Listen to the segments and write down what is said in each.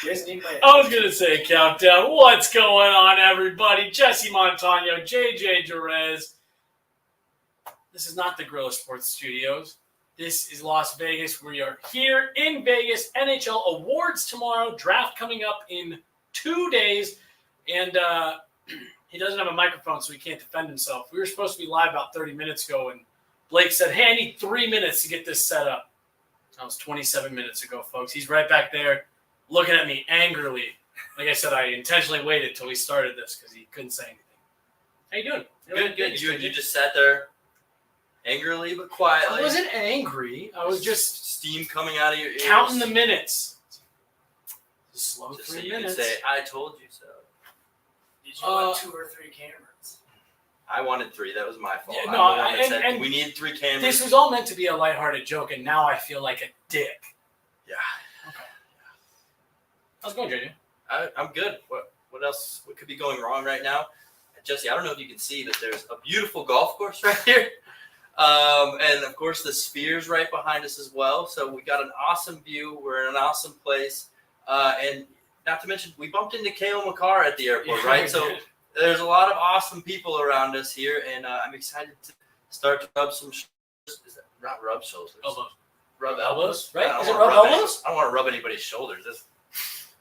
I was going to say countdown. What's going on, everybody? Jesse Montano, JJ Jerez. This is not the Guerilla Sports Studios. This is Las Vegas. We are here in Vegas. NHL awards tomorrow. Draft coming up in 2 days. And he doesn't have a microphone, so he can't defend himself. We were supposed to be live about 30 minutes ago, and Blake said, hey, I need 3 minutes to get this set up. That was 27 minutes ago, folks. He's right back there looking at me angrily. Like I said, I intentionally waited until we started this because he couldn't say anything. How you doing? Good. You just sat there angrily but quietly. I wasn't angry. I was just steam coming out of your ears. Counting the minutes. Just slow just 3 so you minutes. Can say, I told you so. Did you want 2 or 3 cameras? I wanted 3. That was my fault. Yeah, no, and we need 3 cameras. This was all meant to be a lighthearted joke, and now I feel like a dick. Yeah. Okay. How's it going, JJ? I'm good. What else? What could be going wrong right now? Jesse, I don't know if you can see, but there's a beautiful golf course right here. And, of course, the Sphere's right behind us as well. So we got an awesome view. We're in an awesome place. And not to mention, we bumped into Cale Makar at the airport, right? So there's a lot of awesome people around us here, and I'm excited to start to rub some shoulders. Is that not rub shoulders? Elbows. Rub elbows, right? Is it rub elbows? I don't want to rub anybody's shoulders.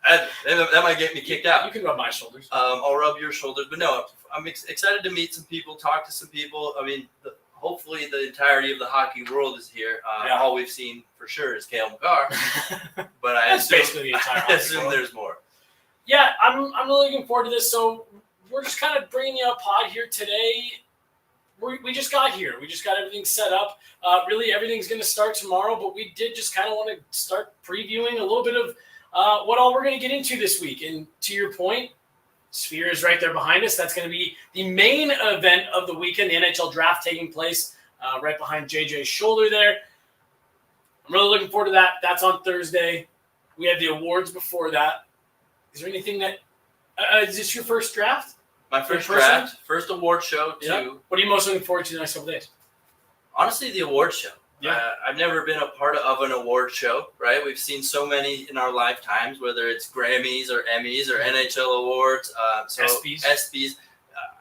That might get me kicked out. You can rub my shoulders. I'll rub your shoulders. But no, I'm excited to meet some people, talk to some people. I mean, hopefully the entirety of the hockey world is here. All we've seen for sure is Cale Makar. But I assume, basically the entire hockey world. There's more. Yeah, I'm really looking forward to this. So we're just kind of bringing you a pod here today. We just got here. We just got everything set up. Really, everything's going to start tomorrow, but we did just kind of want to start previewing a little bit of what all we're going to get into this week. And to your point, Sphere is right there behind us. That's going to be the main event of the weekend, the NHL draft taking place right behind JJ's shoulder there. I'm really looking forward to that. That's on Thursday. We have the awards before that. Is there anything that is this your first draft? My first draft, first award show, too. Yeah. What are you most looking forward to the next couple days? Honestly, the award show. Yeah. I've never been a part of an award show, right? We've seen so many in our lifetimes, whether it's Grammys or Emmys or NHL awards. ESPYs.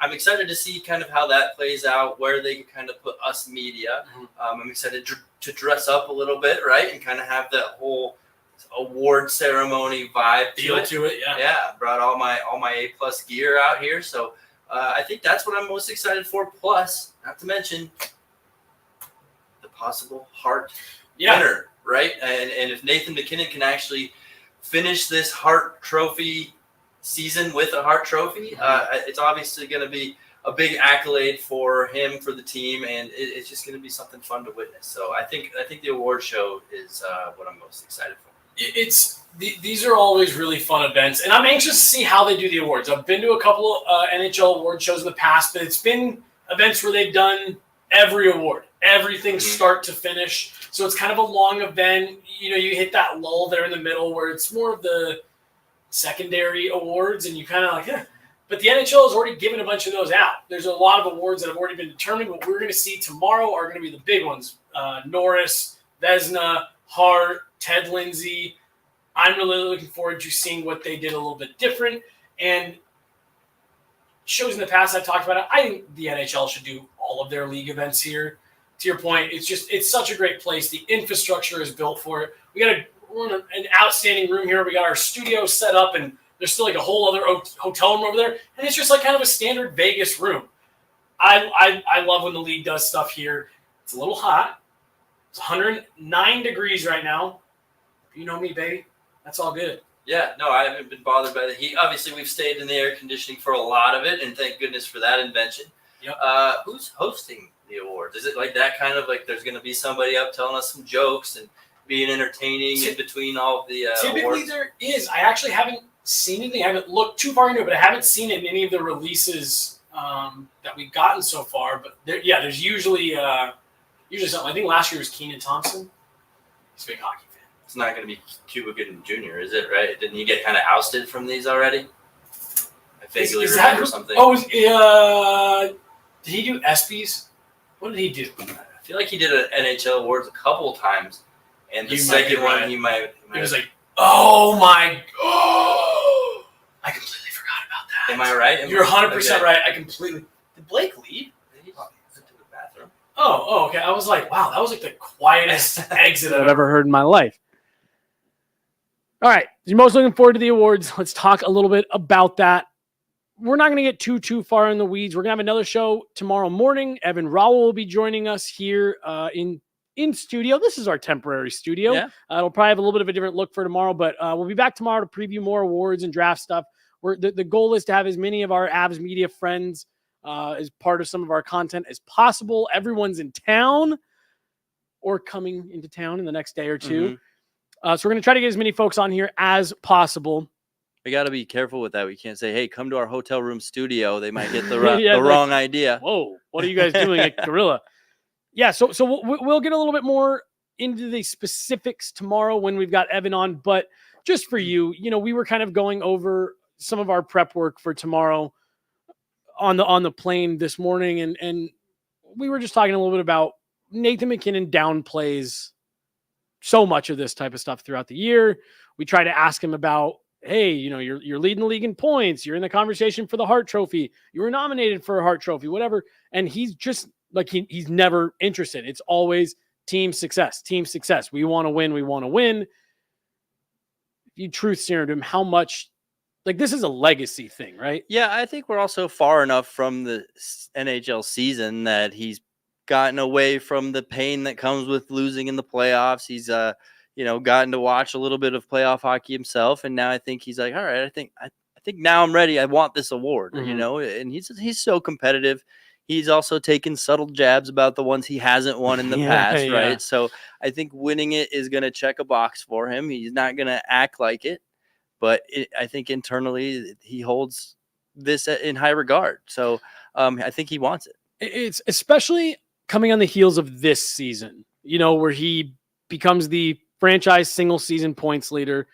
I'm excited to see kind of how that plays out, where they can kind of put us media. Mm-hmm. I'm excited to dress up a little bit, right? And kind of have that whole award ceremony vibe to it. Yeah, brought all my A+ gear out here, so I think that's what I'm most excited for. Plus, not to mention the possible Hart winner, right? And if Nathan MacKinnon can actually finish this Hart Trophy season with a Hart Trophy, it's obviously going to be a big accolade for him, for the team, and it's just going to be something fun to witness. So I think the award show is what I'm most excited for. These are always really fun events, and I'm anxious to see how they do the awards. I've been to a couple of NHL award shows in the past, but it's been events where they've done every award, everything start to finish. So it's kind of a long event. You know, you hit that lull there in the middle where it's more of the secondary awards, and you kind of like, yeah. But the NHL has already given a bunch of those out. There's a lot of awards that have already been determined. What we're going to see tomorrow are going to be the big ones: Norris, Vezina, Hart, Ted Lindsay. I'm really looking forward to seeing what they did a little bit different. And shows in the past I've talked about it. I think the NHL should do all of their league events here. To your point, it's such a great place. The infrastructure is built for it. We're in an outstanding room here. We got our studio set up, and there's still like a whole other hotel room over there. And it's just like kind of a standard Vegas room. I love when the league does stuff here. It's a little hot. It's 109 degrees right now. You know me, baby. That's all good. Yeah, no, I haven't been bothered by the heat. Obviously, we've stayed in the air conditioning for a lot of it, and thank goodness for that invention. Yep. Who's hosting the awards? Is it like that kind of like there's going to be somebody up telling us some jokes and being entertaining in between all of the typically awards? There is. I actually haven't seen anything. I haven't looked too far into it, but I haven't seen it in any of the releases that we've gotten so far. But there's usually something. I think last year was Keenan Thompson. He's a big hockey fan. It's not going to be Cuba Gooding Jr., is it, right? Didn't he get kind of ousted from these already? I vaguely remember something. Oh, did he do ESPYs? What did he do? I feel like he did an NHL awards a couple of times, and the second one he might. It was like Oh my! I completely forgot about that. Am I right? You're 100% right. I completely. Did Blake leave? He went to the bathroom. Oh, okay. I was like, wow, that was like the quietest exit I've ever heard in my life. All right. You're most looking forward to the awards. Let's talk a little bit about that. We're not going to get too far in the weeds. We're going to have another show tomorrow morning. Evan Rowell will be joining us here in studio. This is our temporary studio. Yeah. It'll probably have a little bit of a different look for tomorrow, but we'll be back tomorrow to preview more awards and draft stuff. The goal is to have as many of our Avs media friends as part of some of our content as possible. Everyone's in town or coming into town in the next day or two. So we're going to try to get as many folks on here as possible. We got to be careful with that. We can't say, hey, come to our hotel room studio. They might get the wrong idea. Whoa, what are you guys doing at Guerilla? Yeah, so we'll get a little bit more into the specifics tomorrow when we've got Evan on. But just for you, we were kind of going over some of our prep work for tomorrow on the plane this morning, and we were just talking a little bit about Nathan MacKinnon downplays so much of this type of stuff throughout the year. We try to ask him about, hey, you're leading the league in points. You're in the conversation for the Hart Trophy. You were nominated for a Hart Trophy, whatever. And he's just like, he's never interested. It's always team success. We want to win. If you truth serum to him, how much, like, this is a legacy thing, right? Yeah, I think we're also far enough from the NHL season that he's gotten away from the pain that comes with losing in the playoffs. He's gotten to watch a little bit of playoff hockey himself, and now I think he's like, all right, I think now I'm ready. I want this award, and he's so competitive. He's also taken subtle jabs about the ones he hasn't won in the past, right? So I think winning it is going to check a box for him. He's not going to act like it, but I think internally he holds this in high regard. So I think he wants it. It's especially coming on the heels of this season, where he becomes the franchise single season points leader,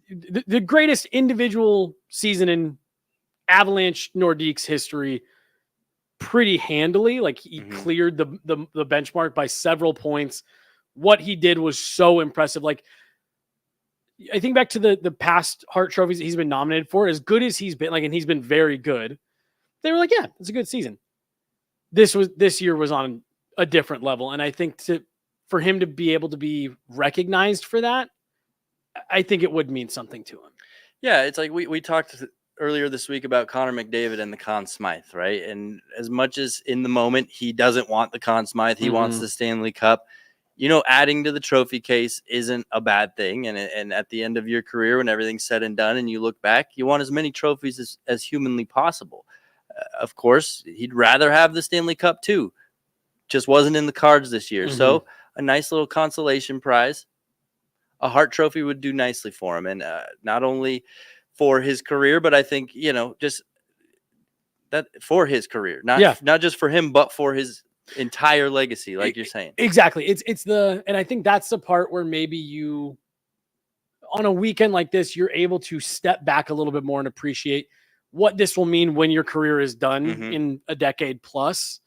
the greatest individual season in Avalanche Nordique's history pretty handily. Like, he cleared the benchmark by several points. What he did was so impressive. Like, I think back to the past Hart trophies that he's been nominated for, as good as he's been, and he's been very good. They were like, yeah, it's a good season. This year was on a different level. And I think for him to be able to be recognized for that, I think it would mean something to him. Yeah, it's like we talked earlier this week about Connor McDavid and the Conn Smythe, right? And as much as in the moment he doesn't want the Conn Smythe, he wants the Stanley Cup. Adding to the trophy case isn't a bad thing. And at the end of your career, when everything's said and done and you look back, you want as many trophies as humanly possible. Of course, he'd rather have the Stanley Cup too. Just wasn't in the cards this year. So a nice little consolation prize. A Hart Trophy would do nicely for him. And not only for his career, but I think, just that for his career, not just for him, but for his entire legacy, like you're saying. Exactly. And I think that's the part where maybe you, on a weekend like this, you're able to step back a little bit more and appreciate what this will mean when your career is done in a decade plus.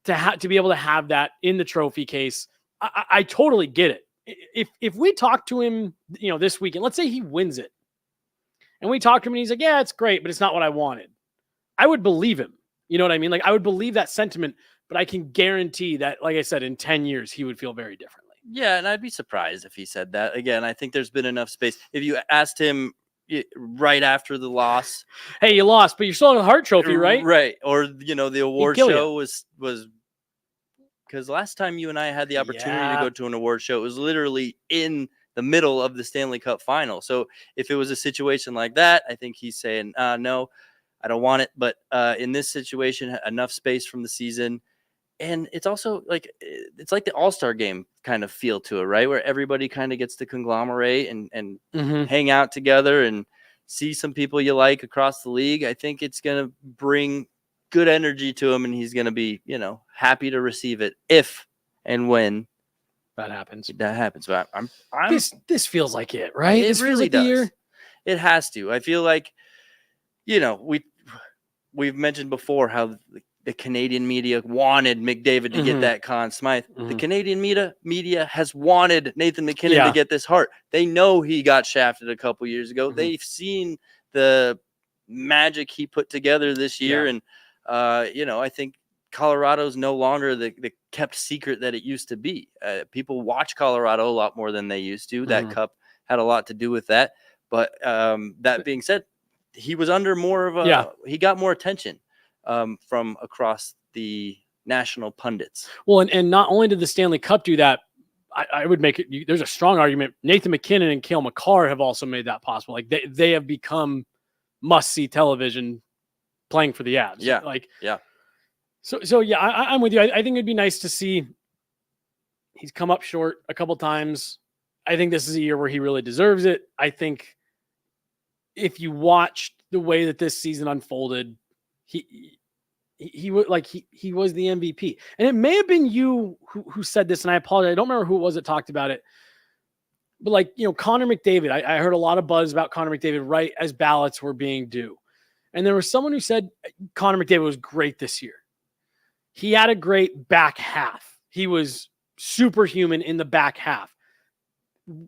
To be able to have that in the trophy case, I totally get it. If we talk to him, this weekend, let's say he wins it, and we talk to him and he's like, yeah, it's great, but it's not what I wanted, I would believe him. You know what I mean? Like, I would believe that sentiment, but I can guarantee that, like I said, in 10 years, he would feel very differently. Yeah, and I'd be surprised if he said that. Again, I think there's been enough space. If you asked him right after the loss, hey, you lost, but you're still in a Hart Trophy, right? Right. Or, the award show was because last time you and I had the opportunity to go to an award show, it was literally in the middle of the Stanley Cup final. So if it was a situation like that, I think he's saying, no, I don't want it. But in this situation, enough space from the season. And it's also it's like the All-Star game kind of feel to it, right? Where everybody kind of gets to conglomerate and hang out together and see some people you like across the league. I think it's going to bring good energy to him, and he's going to be, happy to receive it if and when that happens. But I'm this feels like it, right? It really does. It has to. I feel like, we've mentioned before how the Canadian media wanted McDavid to get that Conn Smythe. The Canadian media has wanted Nathan MacKinnon to get this Hart. They know he got shafted a couple years ago. They've seen the magic he put together this year. And, I think Colorado's no longer the kept secret that it used to be. People watch Colorado a lot more than they used to. That cup had a lot to do with that. But that being said, he was under more of he got more attention from across the national pundits. Well, and not only did the Stanley Cup do that, I would make it. There's a strong argument. Nathan MacKinnon and Cale Makar have also made that possible. Like they have become must-see television playing for the Avs. Yeah. So yeah, I'm with you. I think it'd be nice to see. He's come up short a couple times. I think this is a year where he really deserves it. I think if you watched the way that this season unfolded, he was the MVP. And it may have been you who said this, and I apologize. I don't remember who it was that talked about it. But Connor McDavid, I heard a lot of buzz about Connor McDavid right as ballots were being due. And there was someone who said Connor McDavid was great this year. He had a great back half. He was superhuman in the back half.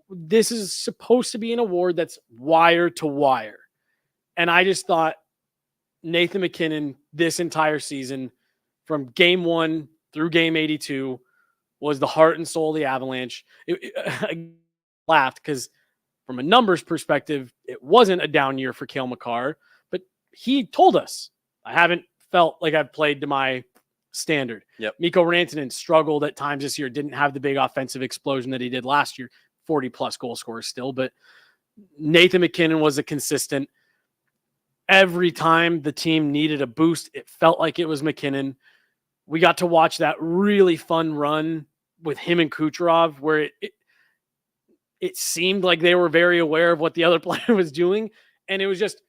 This is supposed to be an award that's wire to wire. And I just thought Nathan MacKinnon this entire season from game 1 through game 82 was the heart and soul of the Avalanche. I laughed because from a numbers perspective, it wasn't a down year for Cale Makar, but he told us, I haven't felt like I've played to my standard. Yep. Mikko Rantanen struggled at times this year, didn't have the big offensive explosion that he did last year, 40-plus goal scorers still, but Nathan MacKinnon was a consistent. Every time the team needed a boost, it felt like it was MacKinnon. We got to watch that really fun run with him and Kucherov where it seemed like they were very aware of what the other player was doing, and it was just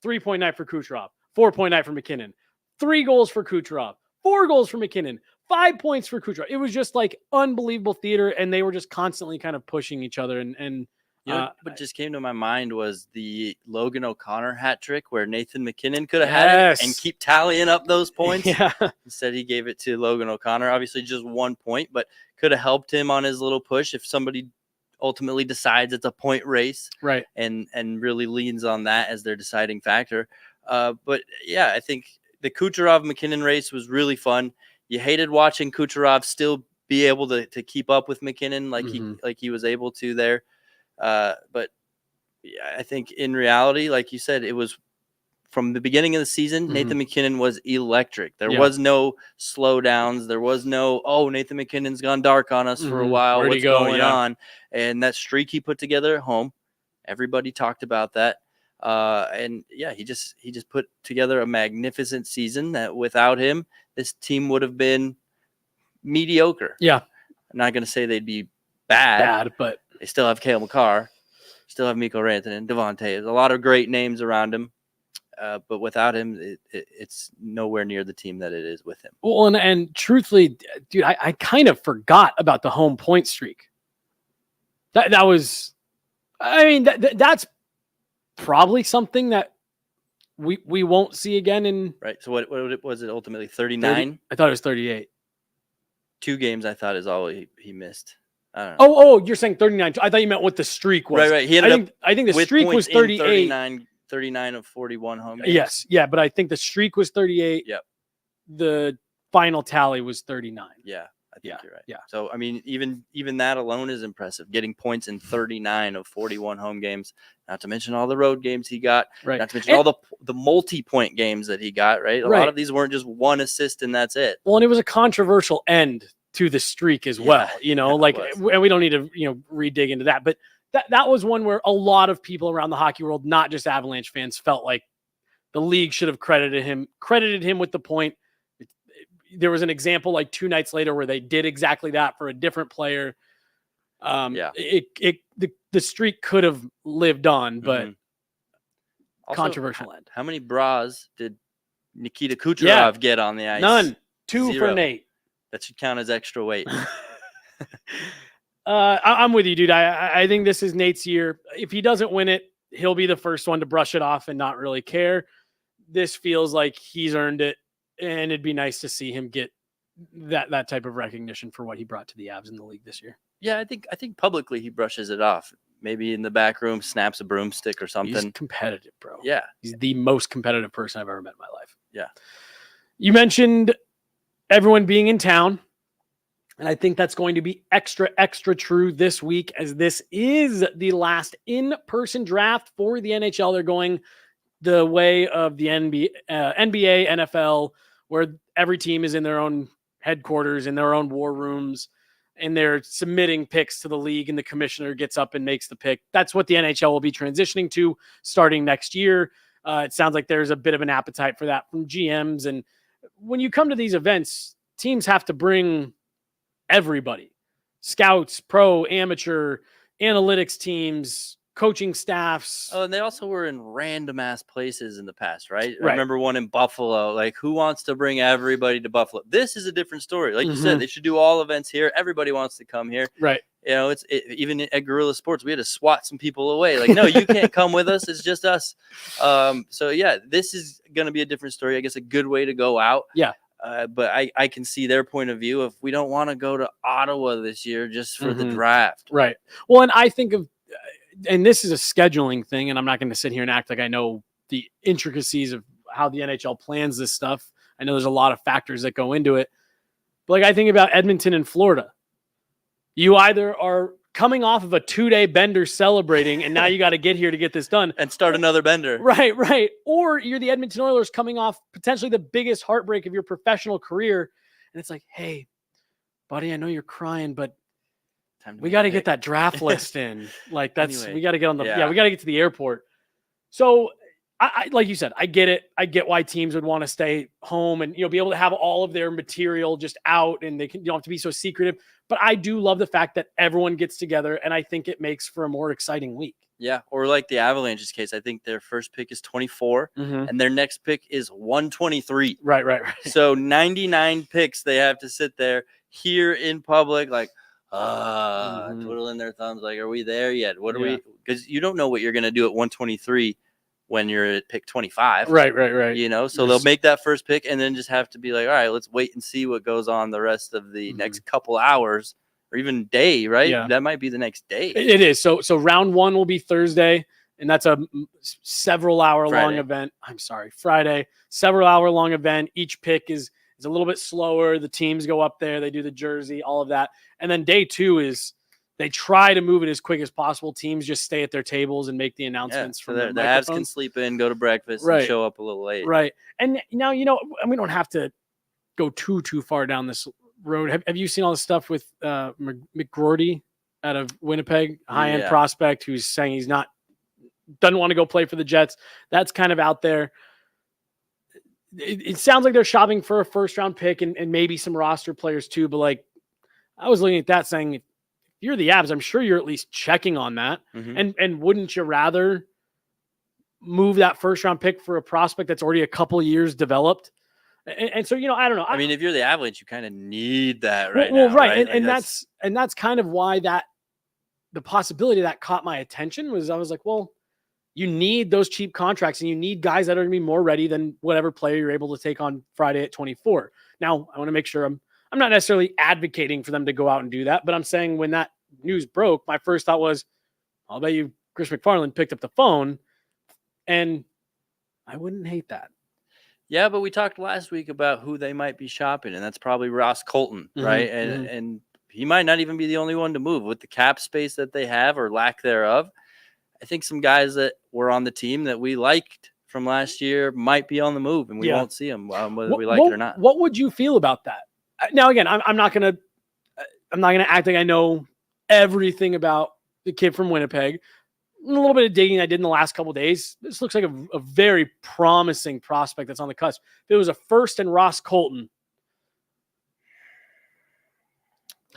3-point night for Kucherov, 4-point night for MacKinnon, 3 goals for Kucherov, 4 goals for MacKinnon, 5 points for Kucherov. It was just like unbelievable theater, and they were just constantly kind of pushing each other. And what just came to my mind was the Logan O'Connor hat trick where Nathan MacKinnon could have had it and keep tallying up those points. Instead, he gave it to Logan O'Connor. Obviously, just 1 point, but could have helped him on his little push if somebody ultimately decides it's a point race, right? And really leans on that as their deciding factor. But yeah, I think the Kucherov MacKinnon race was really fun. You hated watching Kucherov still be able to keep up with MacKinnon like he was able to there. But yeah, I think in reality, like you said, it was from the beginning of the season, Nathan MacKinnon was electric. There was no slowdowns. There was no, Nathan MacKinnon's gone dark on us for a while. Where'd What's going on? And that streak he put together at home, everybody talked about that. And yeah, he just put together a magnificent season that without him, this team would have been mediocre. Yeah. I'm not going to say they'd be bad, but they still have Cale Makar, still have Mikko Rantanen, Devontae. There's a lot of great names around him. But without him, it's nowhere near the team that it is with him. Well, and truthfully, dude, I kind of forgot about the home point streak. That was, I mean, that's probably something that we won't see again in. Right. So what was it ultimately? 39? I thought it was 38. 2 games I thought is all he missed. I don't know. Oh, you're saying 39. I thought you meant what the streak was. Right. He ended up I think the streak was 38. 39 of 41 home games. Yes. Yeah. But I think the streak was 38. Yep. The final tally was 39. Yeah. I think you're right. Yeah. So, I mean, even that alone is impressive. Getting points in 39 of 41 home games, not to mention all the road games he got, right? Not to mention all the multi-point games that he got, right? A lot of these weren't just one assist and that's it. Well, and it was a controversial end to the streak as well, and we don't need to, re-dig into that, but that was one where a lot of people around the hockey world, not just Avalanche fans, felt like the league should have credited him with the point. There was an example like 2 nights later where they did exactly that for a different player. The streak could have lived on, but also, controversial end. How many bras did Nikita Kucherov get on the ice? None. 2 0. for Nate. That should count as extra weight. I'm with you, dude. I think this is Nate's year. If he doesn't win it, he'll be the first one to brush it off and not really care. This feels like he's earned it. and it'd be nice to see him get that type of recognition for what he brought to the Avs in the league this year. Yeah, I think publicly he brushes it off. Maybe in the back room, snaps a broomstick or something. He's competitive, bro. Yeah. He's the most competitive person I've ever met in my life. Yeah. You mentioned everyone being in town, and I think that's going to be extra true this week, as this is the last in-person draft for the NHL. They're going the way of the NBA, NFL, where every team is in their own headquarters, in their own war rooms, and they're submitting picks to the league, and the commissioner gets up and makes the pick. That's what the NHL will be transitioning to starting next year. It sounds like there's a bit of an appetite for that from GMs. And when you come to these events, teams have to bring everybody: scouts, pro, amateur, analytics teams, coaching staffs. Oh, and they also were in random ass places in the past, right? I Right. remember one in Buffalo. Like, who wants to bring everybody to Buffalo? This is a different story. Like you said, they should do all events here. Everybody wants to come here. Right. You know, even at Guerilla Sports, we had to swat some people away. Like, no, you can't come with us. It's just us. So yeah, this is going to be a different story. I guess a good way to go out. Yeah. But I can see their point of view. If we don't want to go to Ottawa this year just for the draft. Right. Well, and I think of, and this is a scheduling thing, and I'm not going to sit here and act like I know the intricacies of how the NHL plans this stuff. I know there's a lot of factors that go into it. But like, I think about Edmonton and Florida. You either are coming off of a 2-day bender celebrating, and now you got to get here to get this done. And start another bender. Right. Or you're the Edmonton Oilers coming off potentially the biggest heartbreak of your professional career. And it's like, hey, buddy, I know you're crying, but we got to get that draft list in. Like, we got to get on the, we got to get to the airport. So I like you said, I get it. I get why teams would want to stay home and, be able to have all of their material just out, and they don't have to be so secretive. But I do love the fact that everyone gets together, and I think it makes for a more exciting week. Yeah. Or like the Avalanche's case, I think their first pick is 24 and their next pick is 123. Right. So 99 picks, they have to sit there here in public, like, twiddling their thumbs, like, are we there yet? What are we? Because you don't know what you're going to do at 123 when you're at pick 25. Right. So they'll make that first pick and then just have to be like, all right, let's wait and see what goes on the rest of the next couple hours or even day, right? Yeah. That might be the next day. It is. So round one will be Thursday, and that's a several hour long event. I'm sorry, Friday, several hour long event. Each pick is a little bit slower. The teams go up there, they do the jersey, all of that. And then day two is they try to move it as quick as possible. Teams just stay at their tables and make the announcements from the Avs can sleep in, go to breakfast, and show up a little late. Right. And now, we don't have to go too far down this road. Have you seen all the stuff with McGroarty out of Winnipeg, high-end prospect who's saying doesn't want to go play for the Jets? That's kind of out there. It sounds like they're shopping for a first-round pick and maybe some roster players too. But like, I was looking at that saying, if you're the Avs, I'm sure you're at least checking on that. And wouldn't you rather move that first-round pick for a prospect that's already a couple years developed? And so, I don't know. I mean, if you're the Avalanche, you kind of need that right now. Right. And that's kind of why the possibility that caught my attention was, I was like, well, you need those cheap contracts, and you need guys that are going to be more ready than whatever player you're able to take on Friday at 24. Now, I want to make sure I'm not necessarily advocating for them to go out and do that, but I'm saying when that news broke, my first thought was, I'll bet you Chris McFarland picked up the phone, and I wouldn't hate that. Yeah, but we talked last week about who they might be shopping, and that's probably Ross Colton, right? And he might not even be the only one to move with the cap space that they have or lack thereof. I think some guys that were on the team that we liked from last year might be on the move, and we won't see them whether we like it or not. What would you feel about that? Now, again, I'm not gonna act like I know everything about the kid from Winnipeg. A little bit of digging I did in the last couple of days. This looks like a very promising prospect that's on the cusp. If it was a first and Ross Colton,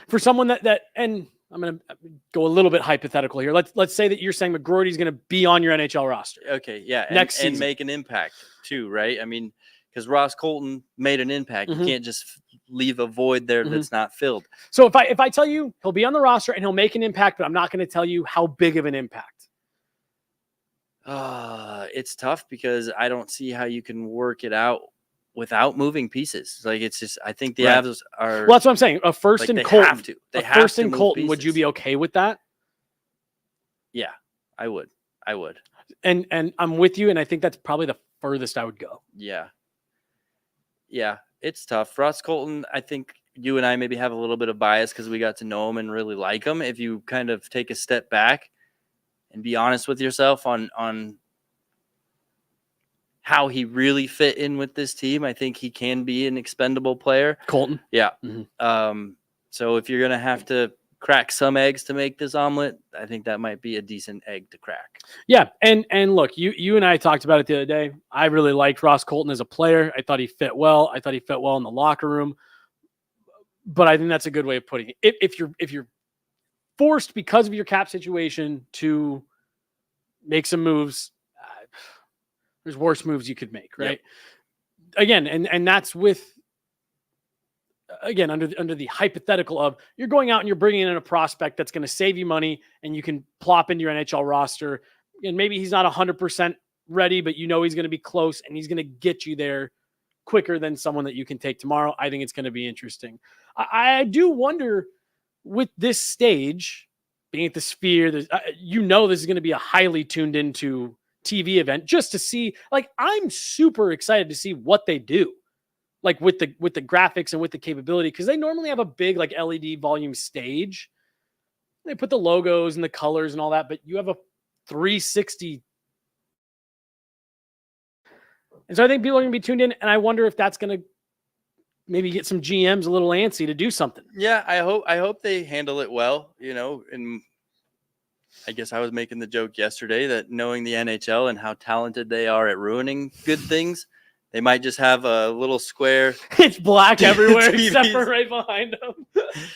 for someone that and I'm going to go a little bit hypothetical here. Let's say that you're saying McGroarty's going to be on your NHL roster. Okay, yeah, next season. And make an impact too, right? I mean, because Ross Colton made an impact. You can't just leave a void there that's not filled. So if I tell you he'll be on the roster and he'll make an impact, but I'm not going to tell you how big of an impact. It's tough because I don't see how you can work it out without moving pieces. Like it's just, I think the Right. Avs are. Well, that's what I'm saying. A first like, and they Colton. have to. They a have first to and move Colton. Would you pieces. be okay with that? Yeah, I would. And I'm with you, and I think that's probably the furthest I would go. Yeah. Yeah, it's tough. Ross Colton, I think you and I maybe have a little bit of bias because we got to know him and really like him. If you kind of take a step back and be honest with yourself on how he really fit in with this team, I think he can be an expendable player. Colton. Yeah. Mhm. So if you're gonna have to crack some eggs to make this omelet, I think that might be a decent egg to crack. Yeah, and look, you and I talked about it the other day. I really liked Ross Colton as a player. I thought he fit well. I thought he fit well in the locker room. But I think that's a good way of putting it. If you're forced because of your cap situation to make some moves, there's worse moves you could make, right? Yep. Again, and that's with again under the hypothetical of you're going out and you're bringing in a prospect that's going to save you money and you can plop into your NHL roster, and maybe he's not 100% ready, but you know he's going to be close and he's going to get you there quicker than someone that you can take tomorrow. I think it's going to be interesting. I do wonder with this stage being at the Sphere, this is going to be a highly tuned into TV event just to see, like, I'm super excited to see what they do, like with the graphics and with the capability, because they normally have a big like LED volume stage. They put the logos and the colors and all that, but you have a 360. And so I think people are going to be tuned in, and I wonder if that's going to maybe get some GMs a little antsy to do something. Yeah, I hope they handle it well, and I guess I was making the joke yesterday that knowing the NHL and how talented they are at ruining good things, they might just have a little square. It's black everywhere except for right behind them.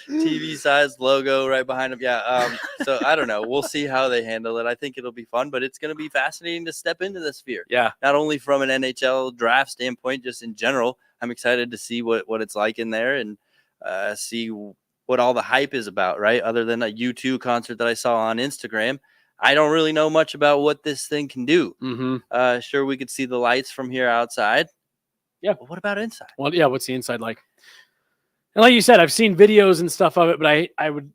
TV-sized logo right behind them. Yeah. So I don't know. We'll see how they handle it. I think it'll be fun, but it's going to be fascinating to step into the Sphere. Yeah. Not only from an NHL draft standpoint, just in general. I'm excited to see what it's like in there and see what all the hype is about, right? Other than a U2 concert that I saw on Instagram, I don't really know much about what this thing can do. Mm-hmm. Sure, we could see the lights from here outside. Yeah. But what about inside? Well, yeah, what's the inside like? And like you said, I've seen videos and stuff of it, but I would,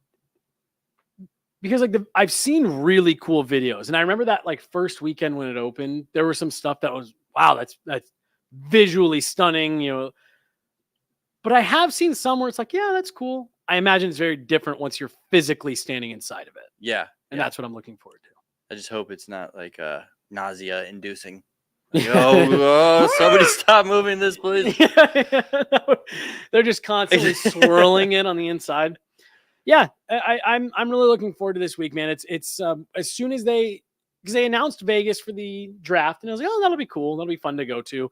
because like I've seen really cool videos. And I remember that like first weekend when it opened, there was some stuff that was, wow, that's visually stunning, but I have seen some where it's like, yeah, that's cool. I imagine it's very different once you're physically standing inside of it. Yeah. And that's what I'm looking forward to. I just hope it's not like nausea inducing. Like, oh, somebody stop moving this, please. They're just constantly swirling it on the inside. Yeah, I'm really looking forward to this week, man. It's as soon as because they announced Vegas for the draft, and I was like, oh, that'll be cool. That'll be fun to go to.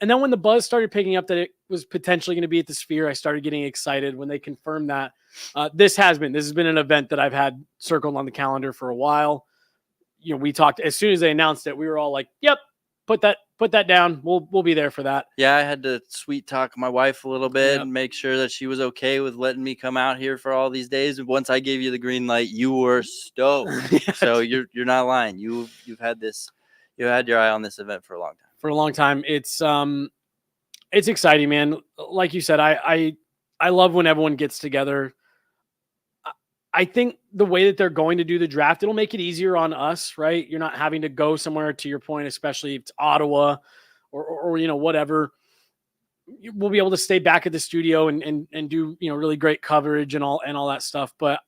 And then when the buzz started picking up that it was potentially going to be at the Sphere, I started getting excited when they confirmed that. This has been an event that I've had circled on the calendar for a while. We talked as soon as they announced it, we were all like, yep, put that down. We'll be there for that. Yeah, I had to sweet talk my wife a little bit and make sure that she was okay with letting me come out here for all these days. And once I gave you the green light, you were stoked. Yes. So you're not lying. You've had your eye on this event for a long time. For a long time. It's exciting, man. Like you said, I love when everyone gets together. I think the way that they're going to do the draft, it'll make it easier on us, right? You're not having to go somewhere, to your point, especially if it's Ottawa or whatever. We'll be able to stay back at the studio and do, really great coverage and all that stuff. But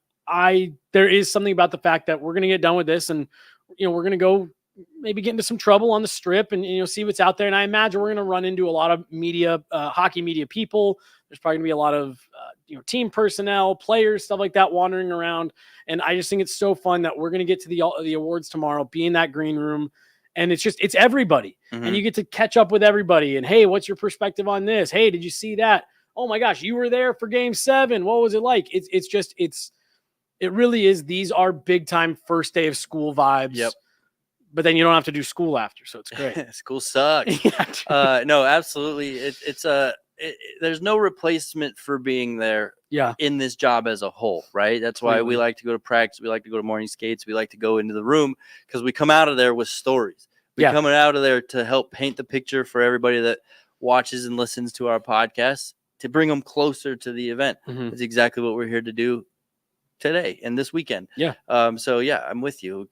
there is something about the fact that we're going to get done with this and, we're going to go maybe get into some trouble on the Strip and, see what's out there. And I imagine we're going to run into a lot of media, hockey media people. There's probably gonna be a lot of, team personnel, players, stuff like that wandering around. And I just think it's so fun that we're going to get to the awards tomorrow, be in that green room. And it's everybody. Mm-hmm. And you get to catch up with everybody. And, hey, what's your perspective on this? Hey, did you see that? Oh my gosh, you were there for Game 7. What was it like? It really is. These are big time first day of school vibes. Yep. But then you don't have to do school after. So it's great. School sucks. No, absolutely. There's no replacement for being there in this job as a whole, right? That's why we like to go to practice. We like to go to morning skates. We like to go into the room because we come out of there with stories. We're coming out of there to help paint the picture for everybody that watches and listens to our podcast to bring them closer to the event. Mhm. That's exactly what we're here to do today and this weekend. Yeah. So yeah, I'm with you.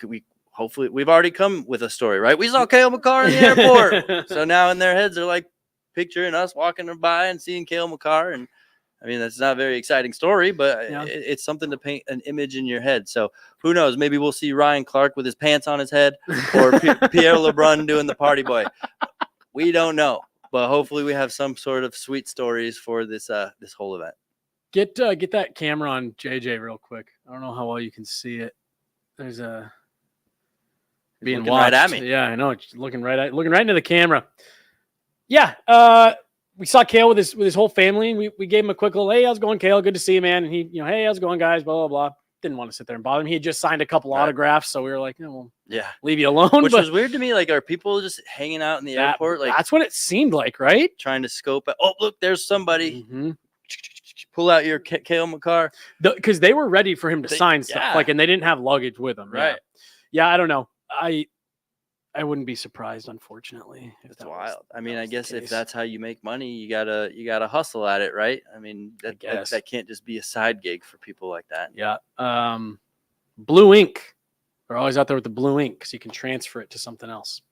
Hopefully we've already come with a story, right? We saw Cale Makar in the airport. So now in their heads, they're like picturing us walking by and seeing Cale Makar. And I mean, that's not a very exciting story, but it's something to paint an image in your head. So who knows? Maybe we'll see Ryan Clark with his pants on his head or Pierre LeBrun doing the party boy. We don't know, but hopefully we have some sort of sweet stories for this whole event. Get that camera on JJ real quick. I don't know how well you can see it. There's a being looking watched. right at me. Yeah, I know. It's looking right into the camera. Yeah. We saw Cale with his whole family, and we gave him a quick little, hey, how's it going, Cale? Good to see you, man. And he, hey, how's it going, guys? Blah, blah, blah. Didn't want to sit there and bother him. He had just signed a couple autographs, so we were like, well, leave you alone. Which was weird to me. Like, are people just hanging out in the airport? Like, that's what it seemed like, right? Trying to scope it. Oh, look, there's somebody. Mm-hmm. Pull out your Cale Makar. Because they were ready for him to sign stuff, and they didn't have luggage with them. Right. Yeah, I don't know. I wouldn't be surprised, unfortunately. That's wild. I mean, I guess if that's how you make money, you gotta hustle at it, right? I mean, that can't just be a side gig for people like that. Yeah. Blue ink. They're always out there with the blue ink because you can transfer it to something else.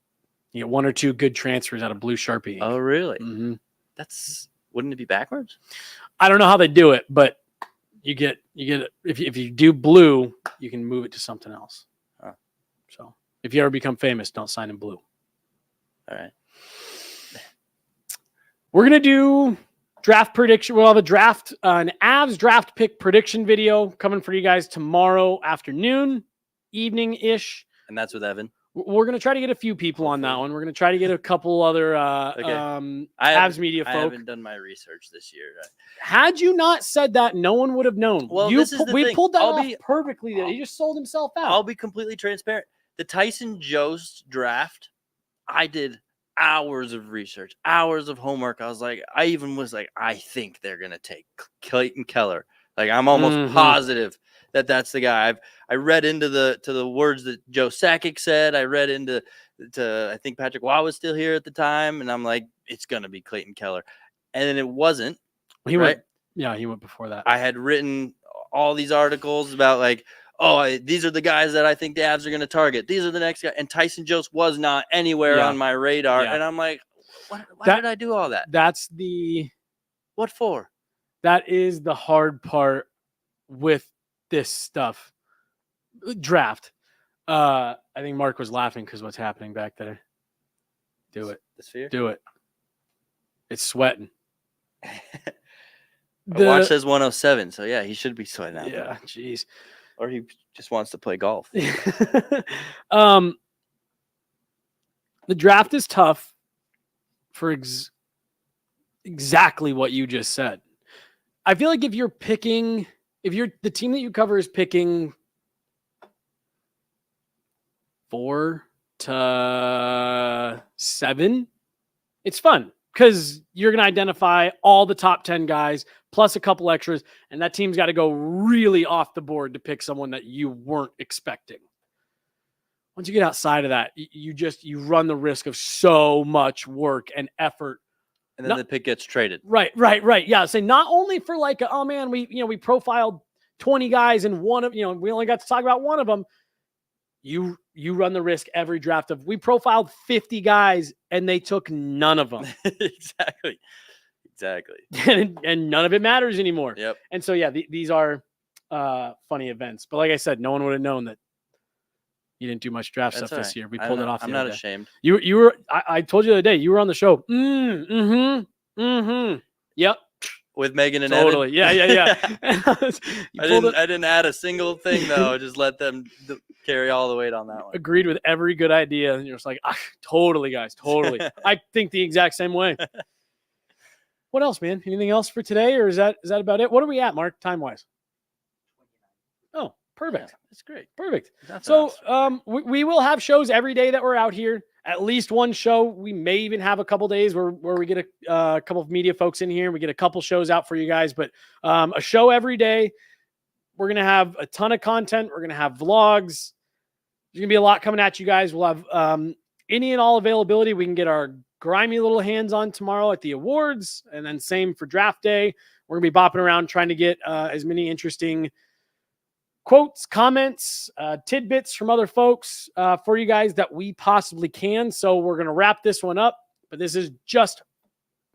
You get 1 or 2 good transfers out of blue Sharpie ink. Oh, really? Mm-hmm. Wouldn't it be backwards? I don't know how they do it, but you get if you do blue, you can move it to something else. Huh. So if you ever become famous, don't sign in blue. All right. We're gonna do draft prediction. We'll have a draft, an Avs draft pick prediction video coming for you guys tomorrow afternoon, evening ish. And that's with Evan. We're going to try to get a few people on that one. We're going to try to get a couple other Avs media folk. I haven't done my research this year. Had you not said that, no one would have known. Well, we pulled that off perfectly. He just sold himself out. I'll be completely transparent. The Tyson Jost draft, I did hours of research, hours of homework. I even was like, I think they're going to take Clayton Keller. Like, I'm almost positive that that's the guy. I read into the words that Joe Sakic said. I read into I think Patrick Waugh was still here at the time, and I'm like, it's gonna be Clayton Keller, and then it wasn't. He went before that. I had written all these articles about like, these are the guys that I think the Avs are gonna target. These are the next guy, and Tyson Jost was not anywhere on my radar, and I'm like, why did I do all that? That's what for? That is the hard part with this stuff. Draft. I think Mark was laughing because what's happening back there. Do it. The sphere? Do it. It's sweating. Watch says 107, so yeah, he should be sweating out. Yeah, jeez. Or he just wants to play golf. The draft is tough for exactly what you just said. I feel like if you're the team that you cover is picking 4 to 7, it's fun because you're going to identify all the top 10 guys plus a couple extras, and that team's got to go really off the board to pick someone that you weren't expecting. Once you get outside of that, you run the risk of so much work and effort. And then the pick gets traded. Right. Yeah. So not only for like, oh man, we profiled 20 guys and we only got to talk about one of them. You run the risk every draft of we profiled 50 guys and they took none of them. Exactly. and none of it matters anymore. Yep. And so, yeah, these are funny events. But like I said, no one would have known that you didn't do much draft stuff this year. We pulled it off. I'm not ashamed. You were. I told you the other day you were on the show. Yep. With Megan and totally. Evan. Yeah. I didn't add a single thing though. Just let them carry all the weight on that one. Agreed with every good idea, and you're just like, totally, guys, totally. I think the exact same way. What else, man? Anything else for today, or is that about it? What are we at, Mark, time wise? Oh, perfect. Yeah, that's great. Perfect. So we will have shows every day that we're out here. At least one show. We may even have a couple days where we get a couple of media folks in here. We get a couple shows out for you guys, but a show every day. We're going to have a ton of content. We're going to have vlogs. There's going to be a lot coming at you guys. We'll have any and all availability we can get our grimy little hands on tomorrow at the awards, and then same for draft day. We're going to be bopping around trying to get as many interesting quotes, comments, tidbits from other folks for you guys that we possibly can. So we're going to wrap this one up, but this is just,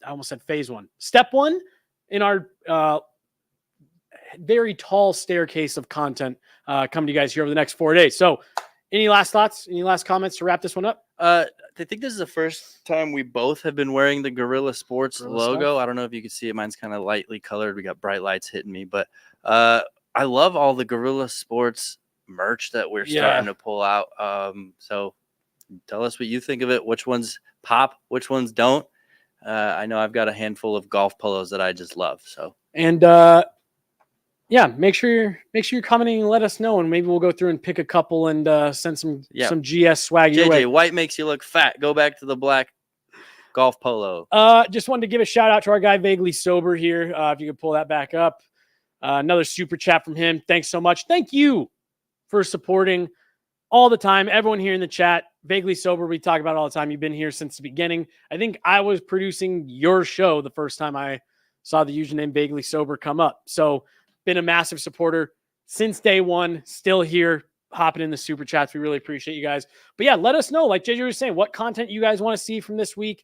I almost said phase one, step one in our very tall staircase of content coming to you guys here over the next 4 days. So any last thoughts, any last comments to wrap this one up? I think this is the first time we both have been wearing the Guerilla Sports logo. stuff. I don't know if you can see it. Mine's kind of lightly colored. We got bright lights hitting me, but I love all the Guerilla Sports merch that we're starting to pull out. So tell us what you think of it. Which ones pop? Which ones don't? I know I've got a handful of golf polos that I just love. So and make sure you're commenting and let us know, and maybe we'll go through and pick a couple and send some GS swag your way. JJ, white makes you look fat. Go back to the black golf polo. Just wanted to give a shout out to our guy Vaguely Sober here. If you could pull that back up. Another super chat from him. Thanks so much. Thank you for supporting all the time. Everyone here in the chat, Vaguely Sober, we talk about it all the time. You've been here since the beginning. I think I was producing your show the first time I saw the username Vaguely Sober come up. So been a massive supporter since day one, still here, hopping in the super chats. We really appreciate you guys. But yeah, let us know, like JJ was saying, what content you guys want to see from this week.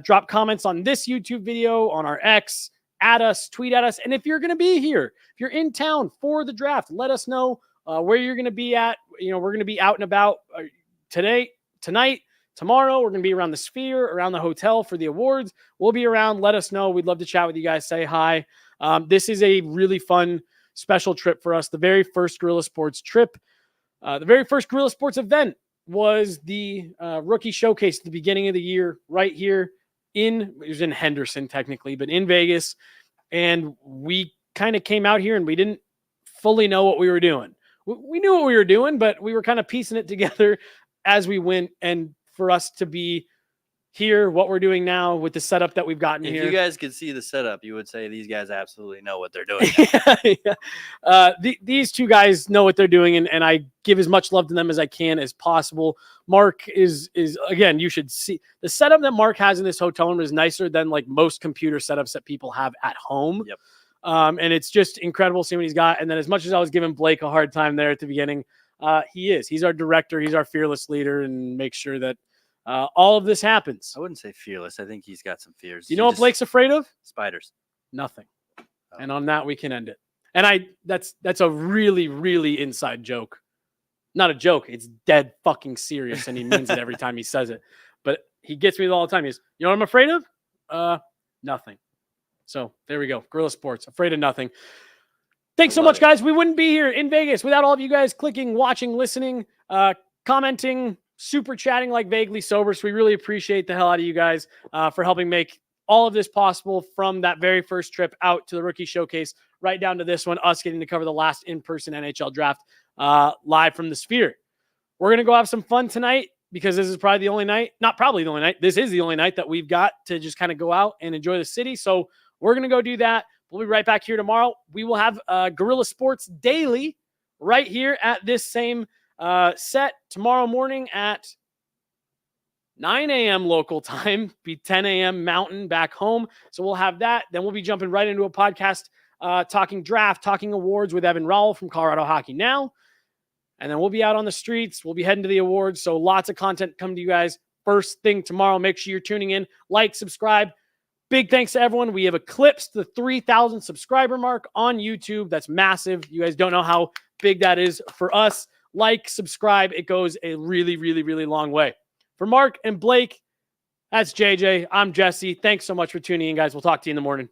Drop comments on this YouTube video, on our X, at us, tweet at us. And if you're going to be here, if you're in town for the draft, let us know where you're going to be at. You know, we're going to be out and about tonight, tomorrow. We're going to be around the Sphere, around the hotel for the awards. We'll be around. Let us know. We'd love to chat with you guys. Say hi. This is a really fun, special trip for us. The very first Guerilla Sports trip, the very first Guerilla Sports event was the rookie showcase at the beginning of the year, right here it was in Henderson technically, but in Vegas. And we kind of came out here and we didn't fully know what we were doing. We knew what we were doing, but we were kind of piecing it together as we went. And for us to be here, what we're doing now with the setup that we've gotten if here. you guys could see the setup, you would say these guys absolutely know what they're doing. These two guys know what they're doing, and I give as much love to them as I can as possible. Mark is again, you should see the setup that Mark has in this hotel room is nicer than like most computer setups that people have at home. Yep. And it's just incredible seeing what he's got. And then as much as I was giving Blake a hard time there at the beginning, he's our director, he's our fearless leader, and make sure that all of this happens. I wouldn't say fearless. I think he's got some fears. You know what Blake's afraid of? Spiders. Nothing. Oh. And on that, we can end it. And that's a really, really inside joke. Not a joke. It's dead fucking serious, and he means it every time he says it. But he gets me all the time. He's, you know what I'm afraid of? Nothing. So there we go. Guerilla Sports, afraid of nothing. Thanks so much, guys. We wouldn't be here in Vegas without all of you guys clicking, watching, listening, commenting, super chatting like Vaguely Sober. So we really appreciate the hell out of you guys for helping make all of this possible, from that very first trip out to the rookie showcase right down to this one, us getting to cover the last in-person NHL draft live from the Sphere. We're going to go have some fun tonight because this is probably the only night, not probably the only night, this is the only night that we've got to just kind of go out and enjoy the city. So we're going to go do that. We'll be right back here tomorrow. We will have Guerilla Sports Daily right here at this same set tomorrow morning at 9 a.m. local time, be 10 a.m. Mountain back home. So we'll have that. Then we'll be jumping right into a podcast talking draft, talking awards with Evan Rowell from Colorado Hockey Now. And then we'll be out on the streets. We'll be heading to the awards. So lots of content coming to you guys first thing tomorrow. Make sure you're tuning in. Like, subscribe. Big thanks to everyone. We have eclipsed the 3,000 subscriber mark on YouTube. That's massive. You guys don't know how big that is for us. Like, subscribe. It goes a really, really, really long way. For Mark and Blake, that's JJ. I'm Jesse. Thanks so much for tuning in, guys. We'll talk to you in the morning.